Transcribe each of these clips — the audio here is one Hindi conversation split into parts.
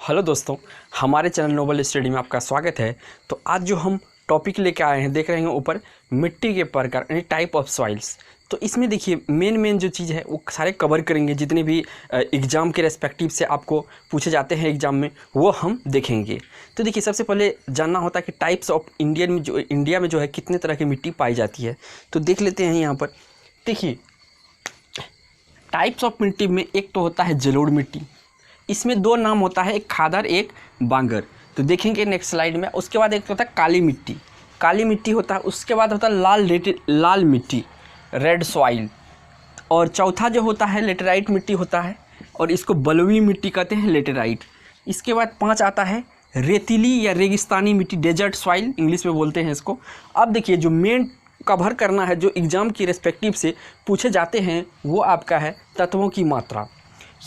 हेलो दोस्तों, हमारे चैनल नोबल स्टडी में आपका स्वागत है। तो आज जो हम टॉपिक लेके आए हैं, देख रहे हैं ऊपर, मिट्टी के प्रकार यानी टाइप ऑफ सॉइल्स। तो इसमें देखिए मेन जो चीज़ है वो सारे कवर करेंगे, जितने भी एग्ज़ाम के रेस्पेक्टिव से आपको पूछे जाते हैं एग्ज़ाम में, वो हम देखेंगे। तो देखिए सबसे पहले जानना होता है कि टाइप्स ऑफ इंडिया में जो है कितने तरह की मिट्टी पाई जाती है। तो देख लेते हैं यहाँ पर। देखिए टाइप्स ऑफ मिट्टी में एक तो होता है जलोढ़ मिट्टी, इसमें दो नाम होता है, एक खादर एक बांगर। तो देखेंगे नेक्स्ट स्लाइड में। उसके बाद एक होता है काली मिट्टी होता है। उसके बाद होता है लाल मिट्टी, रेड सॉइल। और चौथा जो होता है लेटेराइट मिट्टी होता है, और इसको बलुई मिट्टी कहते हैं, लेटेराइट। इसके बाद 5 आता है रेतीली या रेगिस्तानी मिट्टी, डेजर्ट सॉइल इंग्लिश में बोलते हैं इसको। अब देखिए जो मेन कवर करना है, जो एग्ज़ाम की रेस्पेक्टिव से पूछे जाते हैं, वो आपका है तत्वों की मात्रा।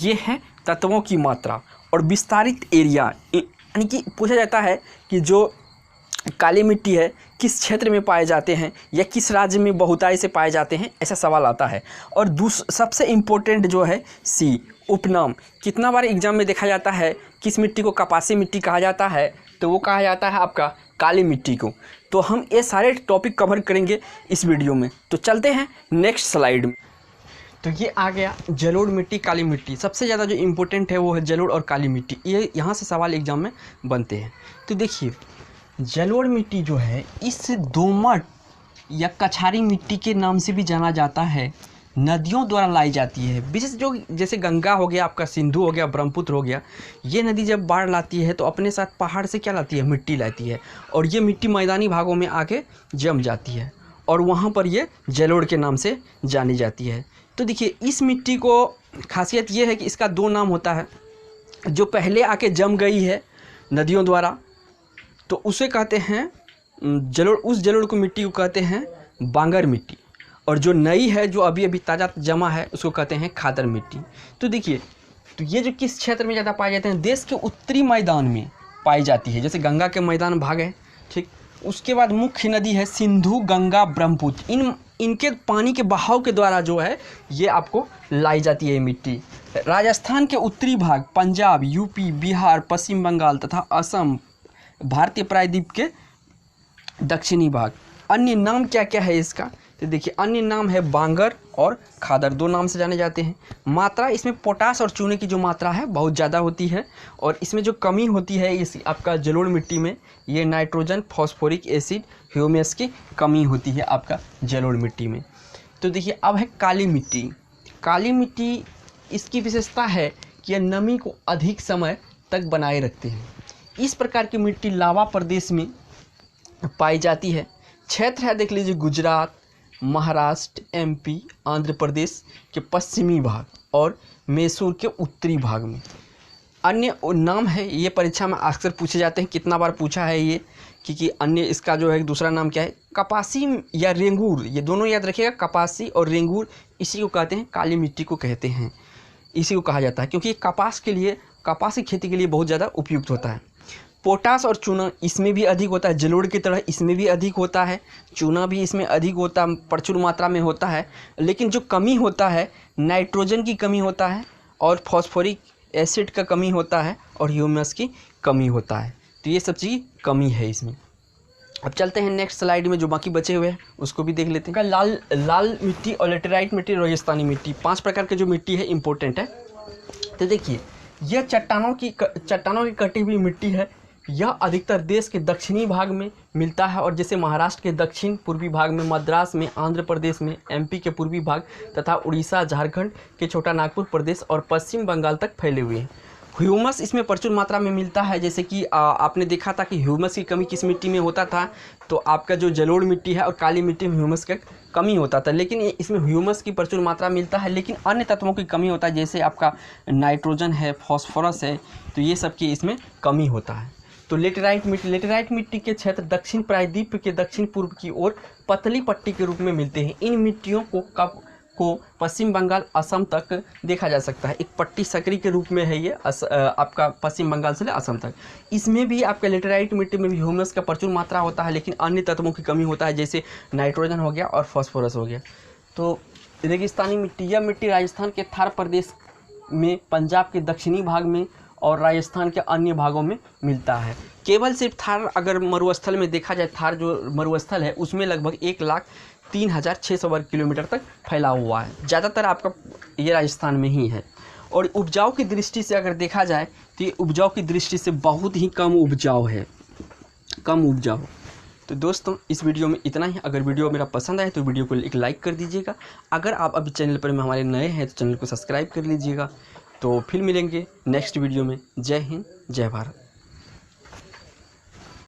ये है तत्वों की मात्रा और विस्तारित एरिया, यानी कि पूछा जाता है कि जो काली मिट्टी है किस क्षेत्र में पाए जाते हैं या किस राज्य में बहुतायत से पाए जाते हैं, ऐसा सवाल आता है। और सबसे इम्पोर्टेंट जो है सी, उपनाम। कितना बार एग्जाम में देखा जाता है किस मिट्टी को कपासी मिट्टी कहा जाता है, तो वो कहा जाता है आपका काली मिट्टी को। तो हम ये सारे टॉपिक कवर करेंगे इस वीडियो में। तो चलते हैं नेक्स्ट स्लाइड में। तो ये आ गया जलोढ़ मिट्टी, काली मिट्टी। सबसे ज़्यादा जो इम्पोर्टेंट है वो है जलोढ़ और काली मिट्टी। ये यहाँ से सवाल एग्जाम में बनते हैं। तो देखिए जलोढ़ मिट्टी जो है, इस दोमट या कछारी मिट्टी के नाम से भी जाना जाता है, नदियों द्वारा लाई जाती है। विशेष जो जैसे गंगा हो गया, आपका सिंधु हो गया, ब्रह्मपुत्र हो गया, ये नदी जब बाढ़ लाती है तो अपने साथ पहाड़ से क्या लाती है, मिट्टी लाती है। और ये मिट्टी मैदानी भागों में आके जम जाती है और वहाँ पर ये जलोढ़ के नाम से जानी जाती है। तो देखिए इस मिट्टी को खासियत ये है कि इसका 2 नाम होता है। जो पहले आके जम गई है नदियों द्वारा, तो उसे कहते हैं जलोढ़। उस जलोढ़ को मिट्टी को कहते हैं बांगर मिट्टी। और जो नई है, जो अभी अभी ताज़ा जमा है, उसको कहते हैं खादर मिट्टी। तो देखिए, तो ये जो किस क्षेत्र में ज़्यादा पाए जाते हैं, देश के उत्तरी मैदान में पाई जाती है। जैसे गंगा के मैदान भाग है, ठीक। उसके बाद मुख्य नदी है सिंधु, गंगा, ब्रह्मपुत्र। इनके पानी के बहाव के द्वारा जो है ये आपको लाई जाती है मिट्टी। राजस्थान के उत्तरी भाग, पंजाब, यूपी, बिहार, पश्चिम बंगाल तथा असम, भारतीय प्रायद्वीप के दक्षिणी भाग। अन्य नाम क्या क्या है इसका, तो देखिए अन्य नाम है बांगर और खादर, 2 नाम से जाने जाते हैं। मात्रा इसमें पोटास और चूने की जो मात्रा है बहुत ज़्यादा होती है। और इसमें जो कमी होती है इस आपका जलोढ़ मिट्टी में, ये नाइट्रोजन, फॉस्फोरिक एसिड, ह्यूमस की कमी होती है आपका जलोढ़ मिट्टी में। तो देखिए अब है काली मिट्टी। काली मिट्टी, इसकी विशेषता है कि यह नमी को अधिक समय तक बनाए रखते हैं। इस प्रकार की मिट्टी लावा प्रदेश में पाई जाती है। क्षेत्र है देख लीजिए, गुजरात, महाराष्ट्र, एमपी, आंध्र प्रदेश के पश्चिमी भाग और मैसूर के उत्तरी भाग में। अन्य नाम है, ये परीक्षा में अक्सर पूछे जाते हैं, कितना बार पूछा है ये, क्योंकि अन्य इसका जो है दूसरा नाम क्या है, कपासी या रेंगूर। ये दोनों याद रखिएगा, कपासी और रेंगूर, इसी को कहते हैं, काली मिट्टी को कहते हैं, इसी को कहा जाता है, क्योंकि कपास की खेती के लिए बहुत ज़्यादा उपयुक्त होता है। पोटास और चूना इसमें भी अधिक होता है, जलोढ़ की तरह इसमें भी अधिक होता है, चूना भी इसमें अधिक होता, प्रचुर मात्रा में होता है। लेकिन जो कमी होता है, नाइट्रोजन की कमी होता है और फॉस्फोरिक एसिड का कमी होता है और ह्यूमस की कमी होता है। तो ये सब चीज़ कमी है इसमें। अब चलते हैं नेक्स्ट स्लाइड में, जो बाकी बचे हुए हैं उसको भी देख लेते हैं। लाल मिट्टी और लेटेराइट मिट्टी, रेगिस्तानी मिट्टी, 5 प्रकार की जो मिट्टी है इम्पोर्टेंट है। तो देखिए यह चट्टानों की कटी हुई मिट्टी है। यह अधिकतर देश के दक्षिणी भाग में मिलता है, और जैसे महाराष्ट्र के दक्षिण पूर्वी भाग में, मद्रास में, आंध्र प्रदेश में, एमपी के पूर्वी भाग तथा उड़ीसा, झारखंड के छोटा नागपुर प्रदेश और पश्चिम बंगाल तक फैले हुए हैं। ह्यूमस इसमें प्रचुर मात्रा में मिलता है। जैसे कि आपने देखा था कि ह्यूमस की कमी किस मिट्टी में होता था, तो आपका जो जलोढ़ मिट्टी है और काली मिट्टी में ह्यूमस का कमी होता था। लेकिन इसमें ह्यूमस की प्रचुर मात्रा मिलता है, लेकिन अन्य तत्वों की कमी होता है, जैसे आपका नाइट्रोजन है, फॉस्फोरस है, तो ये सब की इसमें कमी होता है। तो लेटेराइट मिट्टी के क्षेत्र दक्षिण प्रायद्वीप के दक्षिण पूर्व की ओर पतली पट्टी के रूप में मिलते हैं। इन मिट्टियों को पश्चिम बंगाल, असम तक देखा जा सकता है। एक पट्टी सकरी के रूप में है ये, आपका पश्चिम बंगाल से असम तक। इसमें भी आपका लेटेराइट मिट्टी में भी ह्यूमस का प्रचुर मात्रा होता है, लेकिन अन्य तत्वों की कमी होता है, जैसे नाइट्रोजन हो गया और फॉस्फोरस हो गया। तो रेगिस्तानी मिट्टी, यह मिट्टी राजस्थान के थार प्रदेश में, पंजाब के दक्षिणी भाग में और राजस्थान के अन्य भागों में मिलता है। केवल सिर्फ थार अगर मरुस्थल में देखा जाए, थार जो मरुस्थल है उसमें लगभग 1,03,600 वर्ग किलोमीटर तक फैला हुआ है। ज़्यादातर आपका ये राजस्थान में ही है। और उपजाऊ की दृष्टि से अगर देखा जाए तो ये उपजाऊ की दृष्टि से बहुत ही कम उपजाऊ है, कम उपजाऊ। तो दोस्तों इस वीडियो में इतना ही। अगर वीडियो मेरा पसंद आए तो वीडियो को एक लाइक कर दीजिएगा। अगर आप अभी चैनल पर हमारे नए हैं तो चैनल को सब्सक्राइब कर लीजिएगा। तो फिर मिलेंगे नेक्स्ट वीडियो में। जय हिंद, जय भारत।